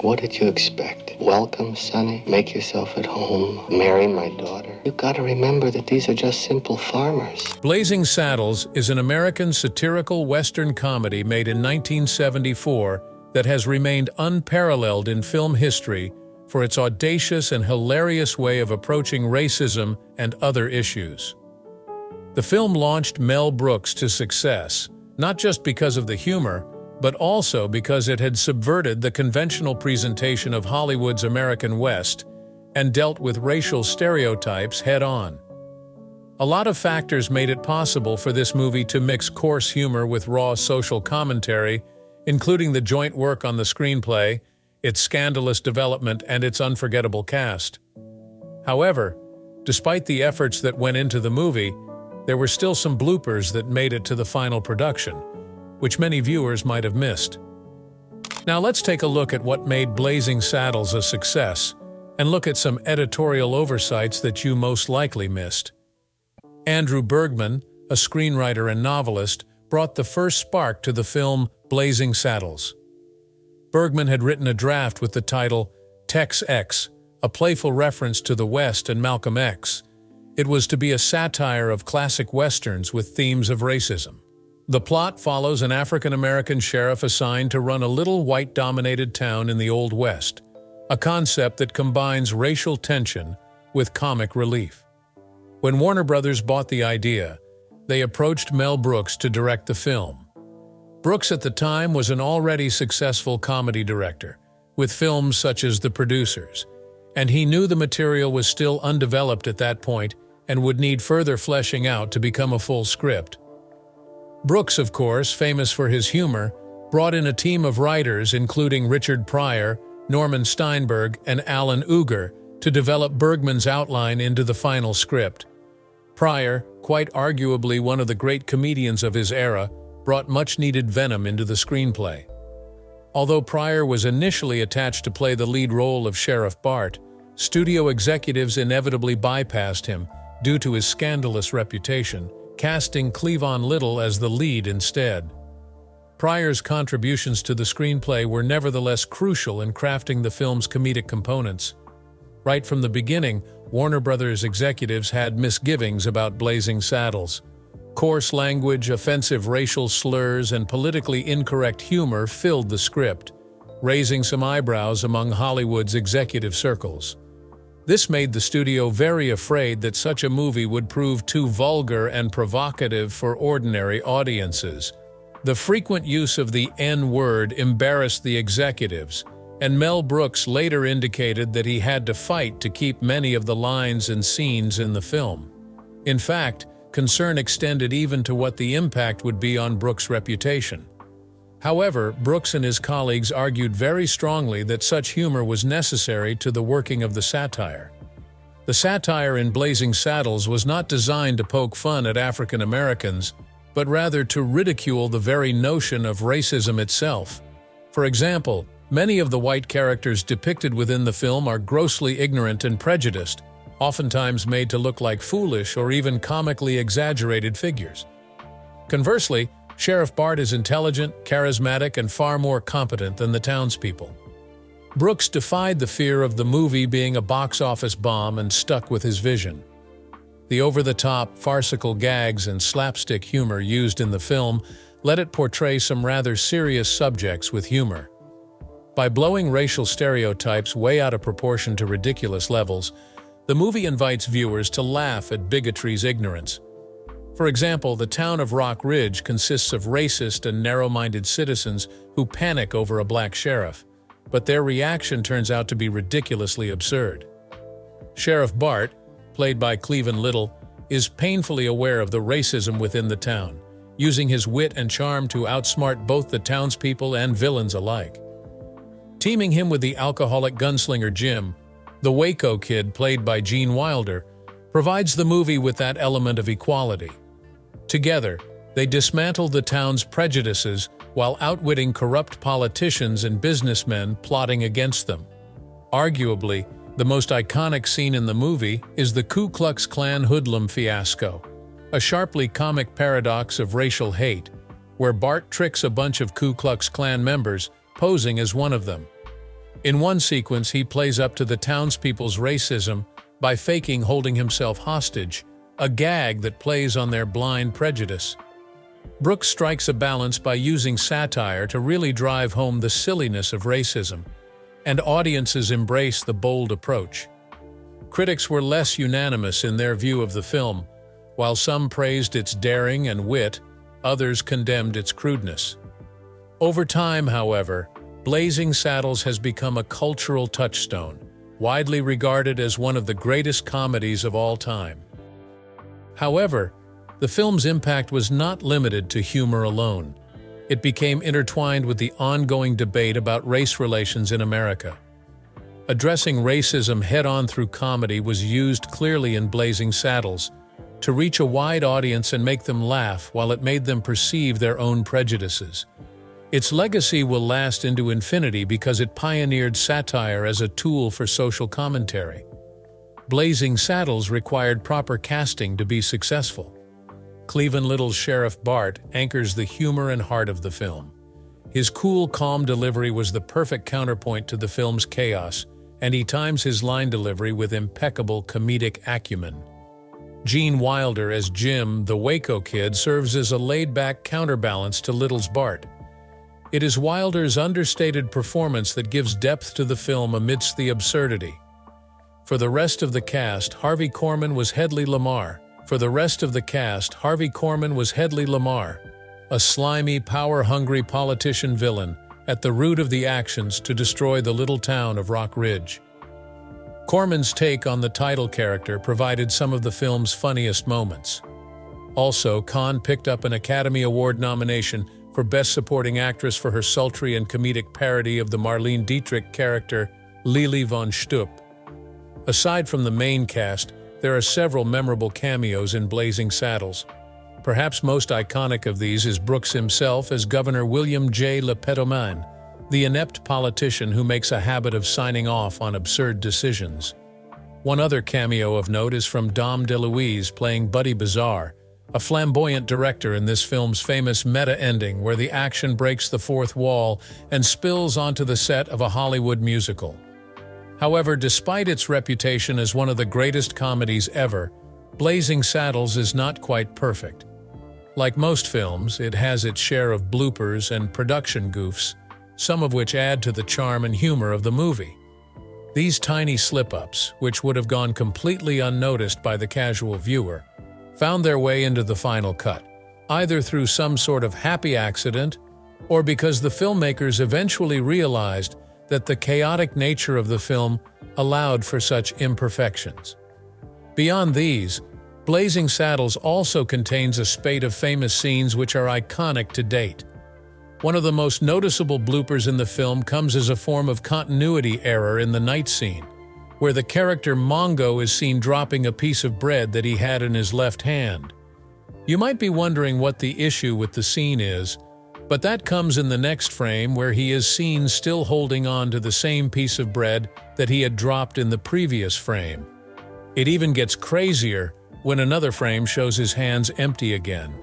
What did you expect? Welcome, Sonny. Make yourself at home. Marry my daughter. You gotta remember that these are just simple farmers. Blazing Saddles is an American satirical Western comedy made in 1974 that has remained unparalleled in film history for its audacious and hilarious way of approaching racism and other issues. The film launched Mel Brooks to success, not just because of the humor, but also because it had subverted the conventional presentation of Hollywood's American West and dealt with racial stereotypes head-on. A lot of factors made it possible for this movie to mix coarse humor with raw social commentary, including the joint work on the screenplay, its scandalous development, and its unforgettable cast. However, despite the efforts that went into the movie, there were still some bloopers that made it to the final production, which many viewers might have missed. Now let's take a look at what made Blazing Saddles a success, and look at some editorial oversights that you most likely missed. Andrew Bergman, a screenwriter and novelist, brought the first spark to the film Blazing Saddles. Bergman had written a draft with the title Tex X, a playful reference to the West and Malcolm X. It was to be a satire of classic Westerns with themes of racism. The plot follows an African-American sheriff assigned to run a little white-dominated town in the Old West, a concept that combines racial tension with comic relief. When Warner Brothers bought the idea, they approached Mel Brooks to direct the film. Brooks at the time was an already successful comedy director, with films such as The Producers, and he knew the material was still undeveloped at that point and would need further fleshing out to become a full script. Brooks, of course, famous for his humor, brought in a team of writers including Richard Pryor, Norman Steinberg, and Alan Uger to develop Bergman's outline into the final script. Pryor, quite arguably one of the great comedians of his era, brought much-needed venom into the screenplay. Although Pryor was initially attached to play the lead role of Sheriff Bart, studio executives inevitably bypassed him due to his scandalous reputation, casting Cleavon Little as the lead instead. Pryor's contributions to the screenplay were nevertheless crucial in crafting the film's comedic components. Right from the beginning, Warner Brothers executives had misgivings about Blazing Saddles. Coarse language, offensive racial slurs, and politically incorrect humor filled the script, raising some eyebrows among Hollywood's executive circles. This made the studio very afraid that such a movie would prove too vulgar and provocative for ordinary audiences. The frequent use of the N-word embarrassed the executives, and Mel Brooks later indicated that he had to fight to keep many of the lines and scenes in the film. In fact, concern extended even to what the impact would be on Brooks' reputation. However, Brooks and his colleagues argued very strongly that such humor was necessary to the working of the satire. The satire in Blazing Saddles was not designed to poke fun at African Americans, but rather to ridicule the very notion of racism itself. For example, many of the white characters depicted within the film are grossly ignorant and prejudiced, oftentimes made to look like foolish or even comically exaggerated figures. Conversely, Sheriff Bart is intelligent, charismatic, and far more competent than the townspeople. Brooks defied the fear of the movie being a box office bomb and stuck with his vision. The over-the-top, farcical gags and slapstick humor used in the film let it portray some rather serious subjects with humor. By blowing racial stereotypes way out of proportion to ridiculous levels, the movie invites viewers to laugh at bigotry's ignorance. For example, the town of Rock Ridge consists of racist and narrow-minded citizens who panic over a black sheriff, but their reaction turns out to be ridiculously absurd. Sheriff Bart, played by Cleavon Little, is painfully aware of the racism within the town, using his wit and charm to outsmart both the townspeople and villains alike. Teaming him with the alcoholic gunslinger Jim, the Waco Kid, played by Gene Wilder, provides the movie with that element of equality. Together, they dismantle the town's prejudices while outwitting corrupt politicians and businessmen plotting against them. Arguably, the most iconic scene in the movie is the Ku Klux Klan hoodlum fiasco, a sharply comic paradox of racial hate, where Bart tricks a bunch of Ku Klux Klan members, posing as one of them. In one sequence, he plays up to the townspeople's racism by faking holding himself hostage, a gag that plays on their blind prejudice. Brooks strikes a balance by using satire to really drive home the silliness of racism, and audiences embrace the bold approach. Critics were less unanimous in their view of the film. While some praised its daring and wit, others condemned its crudeness. Over time, however, Blazing Saddles has become a cultural touchstone, widely regarded as one of the greatest comedies of all time. However, the film's impact was not limited to humor alone. It became intertwined with the ongoing debate about race relations in America. Addressing racism head-on through comedy was used clearly in Blazing Saddles to reach a wide audience and make them laugh while it made them perceive their own prejudices. Its legacy will last into infinity because it pioneered satire as a tool for social commentary. Blazing Saddles required proper casting to be successful. Cleveland Little's Sheriff Bart anchors the humor and heart of the film. His cool, calm delivery was the perfect counterpoint to the film's chaos, and he times his line delivery with impeccable comedic acumen. Gene Wilder as Jim, the Waco Kid, serves as a laid-back counterbalance to Little's Bart. It is Wilder's understated performance that gives depth to the film amidst the absurdity. For the rest of the cast, Harvey Korman was Hedley Lamar, a slimy, power-hungry politician villain at the root of the actions to destroy the little town of Rock Ridge. Korman's take on the title character provided some of the film's funniest moments. Also, Khan picked up an Academy Award nomination for Best Supporting Actress for her sultry and comedic parody of the Marlene Dietrich character Lili von Stupp. Aside from the main cast, there are several memorable cameos in Blazing Saddles. Perhaps most iconic of these is Brooks himself as Governor William J. LePetomane, the inept politician who makes a habit of signing off on absurd decisions. One other cameo of note is from Dom DeLuise playing Buddy Bazaar, a flamboyant director in this film's famous meta-ending where the action breaks the fourth wall and spills onto the set of a Hollywood musical. However, despite its reputation as one of the greatest comedies ever, Blazing Saddles is not quite perfect. Like most films, it has its share of bloopers and production goofs, some of which add to the charm and humor of the movie. These tiny slip-ups, which would have gone completely unnoticed by the casual viewer, found their way into the final cut, either through some sort of happy accident or because the filmmakers eventually realized that the chaotic nature of the film allowed for such imperfections. Beyond these, Blazing Saddles also contains a spate of famous scenes which are iconic to date. One of the most noticeable bloopers in the film comes as a form of continuity error in the night scene, where the character Mongo is seen dropping a piece of bread that he had in his left hand. You might be wondering what the issue with the scene is, but that comes in the next frame where he is seen still holding on to the same piece of bread that he had dropped in the previous frame. It even gets crazier when another frame shows his hands empty again.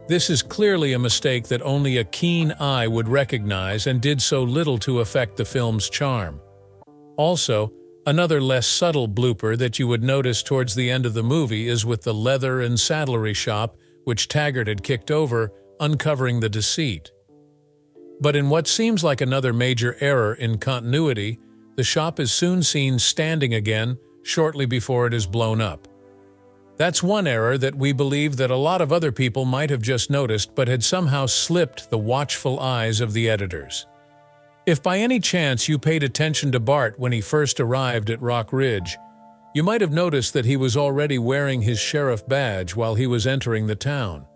This is clearly a mistake that only a keen eye would recognize and did so little to affect the film's charm. Also, another less subtle blooper that you would notice towards the end of the movie is with the leather and saddlery shop, which Taggart had kicked over, uncovering the deceit. But in what seems like another major error in continuity, the shop is soon seen standing again shortly before it is blown up. That's one error that we believe that a lot of other people might have just noticed but had somehow slipped the watchful eyes of the editors. If by any chance you paid attention to Bart when he first arrived at Rock Ridge, you might have noticed that he was already wearing his sheriff badge while he was entering the town.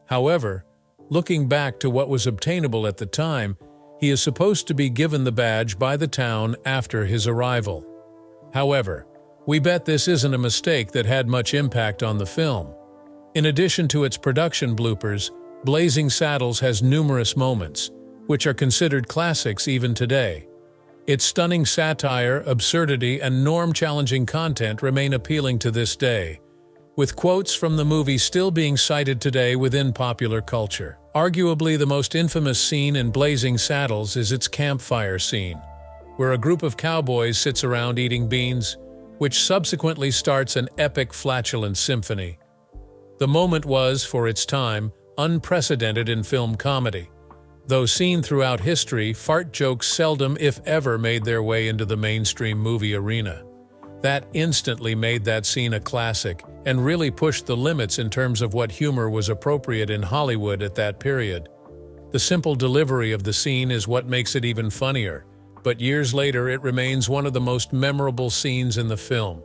However, looking back to what was obtainable at the time, he is supposed to be given the badge by the town after his arrival. However, we bet this isn't a mistake that had much impact on the film. In addition to its production bloopers, Blazing Saddles has numerous moments, which are considered classics even today. Its stunning satire, absurdity, and norm-challenging content remain appealing to this day, with quotes from the movie still being cited today within popular culture. Arguably the most infamous scene in Blazing Saddles is its campfire scene, where a group of cowboys sits around eating beans, which subsequently starts an epic flatulent symphony. The moment was, for its time, unprecedented in film comedy. Though seen throughout history, fart jokes seldom, if ever, made their way into the mainstream movie arena. That instantly made that scene a classic and really pushed the limits in terms of what humor was appropriate in Hollywood at that period. The simple delivery of the scene is what makes it even funnier, but years later it remains one of the most memorable scenes in the film.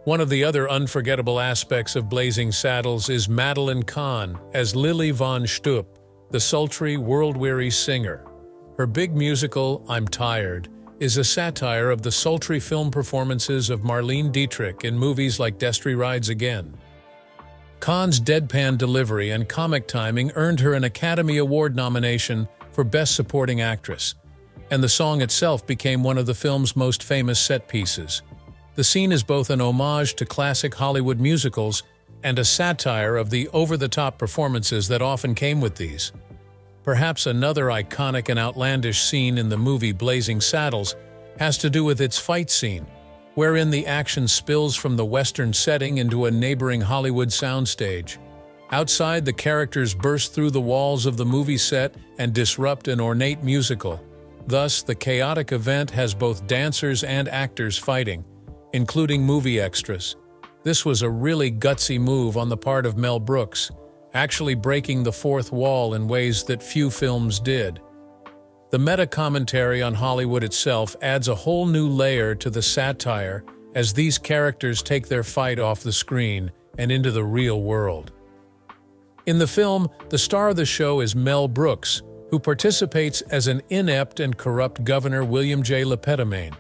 One of the other unforgettable aspects of Blazing Saddles is Madeline Kahn as Lily von Shtupp, the sultry, world-weary singer. Her big musical, I'm Tired, is a satire of the sultry film performances of Marlene Dietrich in movies like Destry Rides Again. Kahn's deadpan delivery and comic timing earned her an Academy Award nomination for Best Supporting Actress, and the song itself became one of the film's most famous set pieces. The scene is both an homage to classic Hollywood musicals and a satire of the over-the-top performances that often came with these. Perhaps another iconic and outlandish scene in the movie Blazing Saddles has to do with its fight scene, wherein the action spills from the Western setting into a neighboring Hollywood soundstage. Outside, the characters burst through the walls of the movie set and disrupt an ornate musical. Thus, the chaotic event has both dancers and actors fighting, including movie extras. This was a really gutsy move on the part of Mel Brooks, actually breaking the fourth wall in ways that few films did. The meta-commentary on Hollywood itself adds a whole new layer to the satire as these characters take their fight off the screen and into the real world. In the film, the star of the show is Mel Brooks, who participates as an inept and corrupt Governor William J. Lepetamine.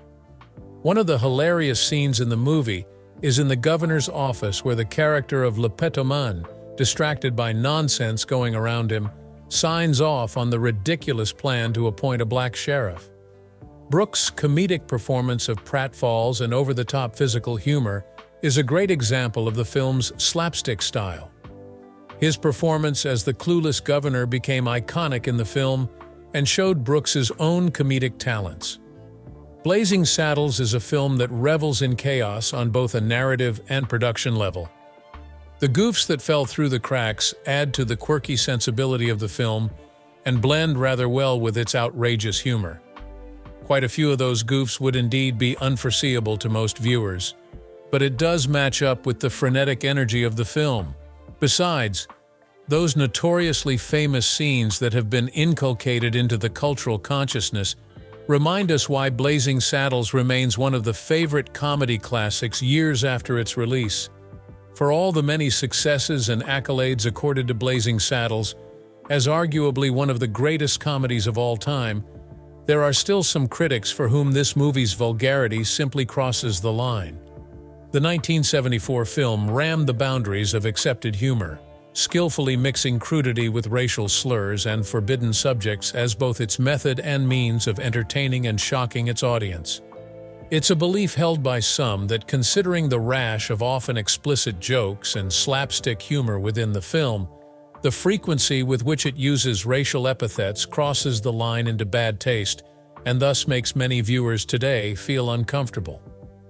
One of the hilarious scenes in the movie is in the governor's office where the character of Lepetamine, distracted by nonsense going around him, signs off on the ridiculous plan to appoint a black sheriff. Brooks' comedic performance of pratfalls and over-the-top physical humor is a great example of the film's slapstick style. His performance as the clueless governor became iconic in the film and showed Brooks's own comedic talents. Blazing Saddles is a film that revels in chaos on both a narrative and production level. The goofs that fell through the cracks add to the quirky sensibility of the film and blend rather well with its outrageous humor. Quite a few of those goofs would indeed be unforeseeable to most viewers, but it does match up with the frenetic energy of the film. Besides, those notoriously famous scenes that have been inculcated into the cultural consciousness remind us why Blazing Saddles remains one of the favorite comedy classics years after its release. For all the many successes and accolades accorded to Blazing Saddles, as arguably one of the greatest comedies of all time, there are still some critics for whom this movie's vulgarity simply crosses the line. The 1974 film rammed the boundaries of accepted humor, skillfully mixing crudity with racial slurs and forbidden subjects as both its method and means of entertaining and shocking its audience. It's a belief held by some that, considering the rash of often explicit jokes and slapstick humor within the film, the frequency with which it uses racial epithets crosses the line into bad taste and thus makes many viewers today feel uncomfortable.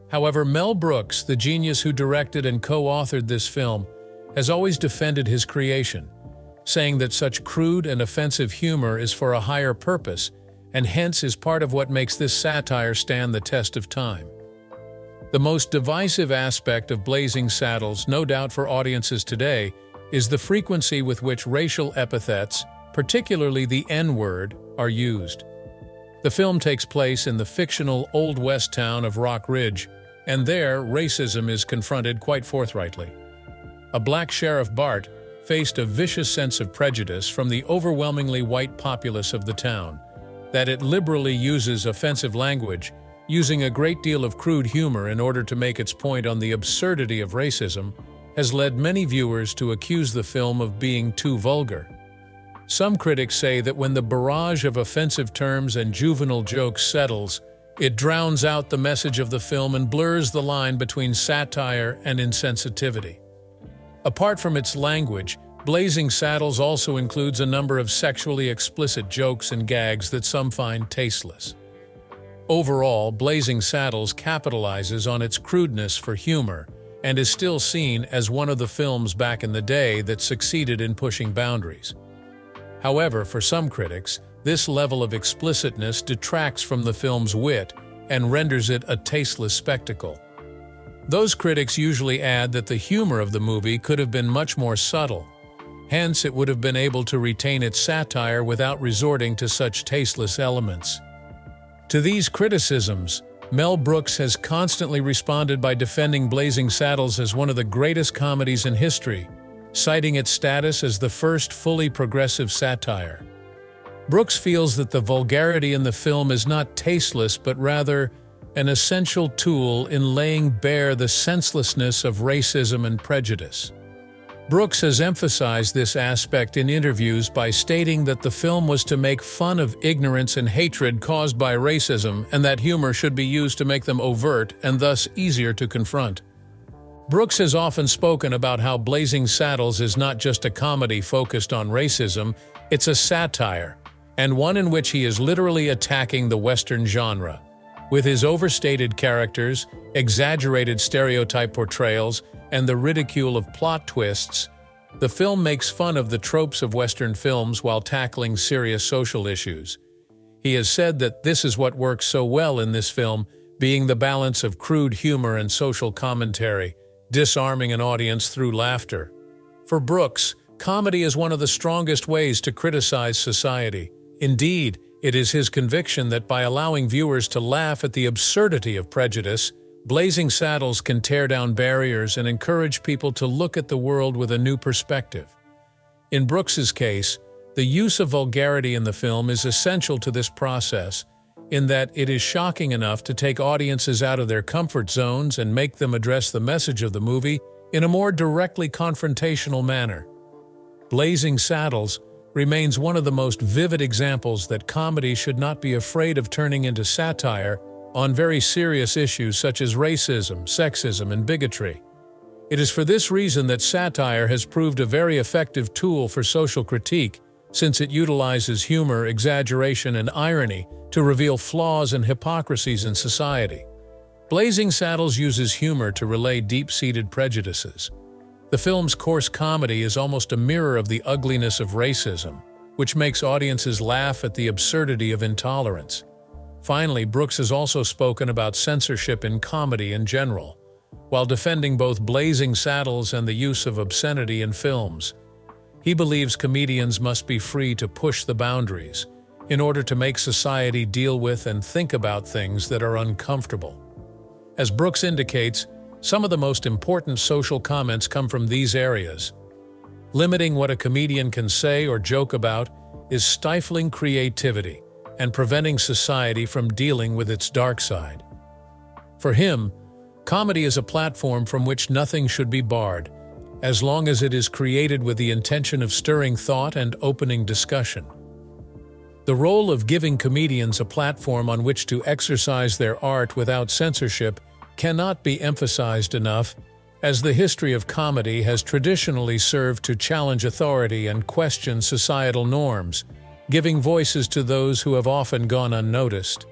However, Mel Brooks, the genius who directed and co-authored this film, has always defended his creation, saying that such crude and offensive humor is for a higher purpose and hence is part of what makes this satire stand the test of time. The most divisive aspect of Blazing Saddles, no doubt for audiences today, is the frequency with which racial epithets, particularly the N-word, are used. The film takes place in the fictional Old West town of Rock Ridge, and there racism is confronted quite forthrightly. A black Sheriff Bart faced a vicious sense of prejudice from the overwhelmingly white populace of the town, that it liberally uses offensive language, using a great deal of crude humor in order to make its point on the absurdity of racism, has led many viewers to accuse the film of being too vulgar. Some critics say that when the barrage of offensive terms and juvenile jokes settles, it drowns out the message of the film and blurs the line between satire and insensitivity. Apart from its language, Blazing Saddles also includes a number of sexually explicit jokes and gags that some find tasteless. Overall, Blazing Saddles capitalizes on its crudeness for humor and is still seen as one of the films back in the day that succeeded in pushing boundaries. However, for some critics, this level of explicitness detracts from the film's wit and renders it a tasteless spectacle. Those critics usually add that the humor of the movie could have been much more subtle. Hence, it would have been able to retain its satire without resorting to such tasteless elements. To these criticisms, Mel Brooks has constantly responded by defending Blazing Saddles as one of the greatest comedies in history, citing its status as the first fully progressive satire. Brooks feels that the vulgarity in the film is not tasteless but rather an essential tool in laying bare the senselessness of racism and prejudice. Brooks has emphasized this aspect in interviews by stating that the film was to make fun of ignorance and hatred caused by racism and that humor should be used to make them overt and thus easier to confront. Brooks has often spoken about how Blazing Saddles is not just a comedy focused on racism, it's a satire, and one in which he is literally attacking the Western genre. With his overstated characters, exaggerated stereotype portrayals, and the ridicule of plot twists, the film makes fun of the tropes of Western films while tackling serious social issues. He has said that this is what works so well in this film, being the balance of crude humor and social commentary, disarming an audience through laughter. For Brooks, comedy is one of the strongest ways to criticize society. Indeed, it is his conviction that by allowing viewers to laugh at the absurdity of prejudice, Blazing Saddles can tear down barriers and encourage people to look at the world with a new perspective. In Brooks's case, the use of vulgarity in the film is essential to this process, in that it is shocking enough to take audiences out of their comfort zones and make them address the message of the movie in a more directly confrontational manner. Blazing Saddles remains one of the most vivid examples that comedy should not be afraid of turning into satire on very serious issues such as racism, sexism, and bigotry. It is for this reason that satire has proved a very effective tool for social critique, since it utilizes humor, exaggeration, and irony to reveal flaws and hypocrisies in society. Blazing Saddles uses humor to relay deep-seated prejudices. The film's coarse comedy is almost a mirror of the ugliness of racism, which makes audiences laugh at the absurdity of intolerance. Finally, Brooks has also spoken about censorship in comedy in general, while defending both Blazing Saddles and the use of obscenity in films. He believes comedians must be free to push the boundaries in order to make society deal with and think about things that are uncomfortable. As Brooks indicates, some of the most important social comments come from these areas. Limiting what a comedian can say or joke about is stifling creativity and preventing society from dealing with its dark side. For him, comedy is a platform from which nothing should be barred, as long as it is created with the intention of stirring thought and opening discussion. The role of giving comedians a platform on which to exercise their art without censorship cannot be emphasized enough, as the history of comedy has traditionally served to challenge authority and question societal norms, giving voices to those who have often gone unnoticed.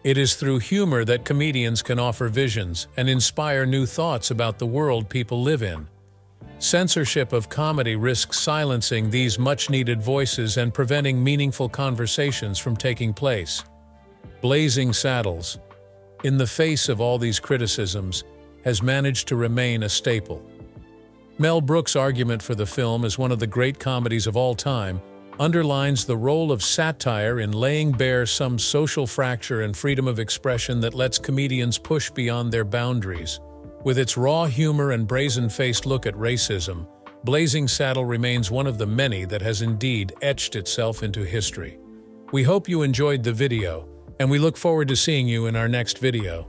It is through humor that comedians can offer visions and inspire new thoughts about the world people live in. Censorship of comedy risks silencing these much-needed voices and preventing meaningful conversations from taking place. Blazing Saddles, in the face of all these criticisms, has managed to remain a staple. Mel Brooks' argument for the film as one of the great comedies of all time underlines the role of satire in laying bare some social fracture and freedom of expression that lets comedians push beyond their boundaries. With its raw humor and brazen-faced look at racism, Blazing Saddle remains one of the many that has indeed etched itself into history. We hope you enjoyed the video, and we look forward to seeing you in our next video.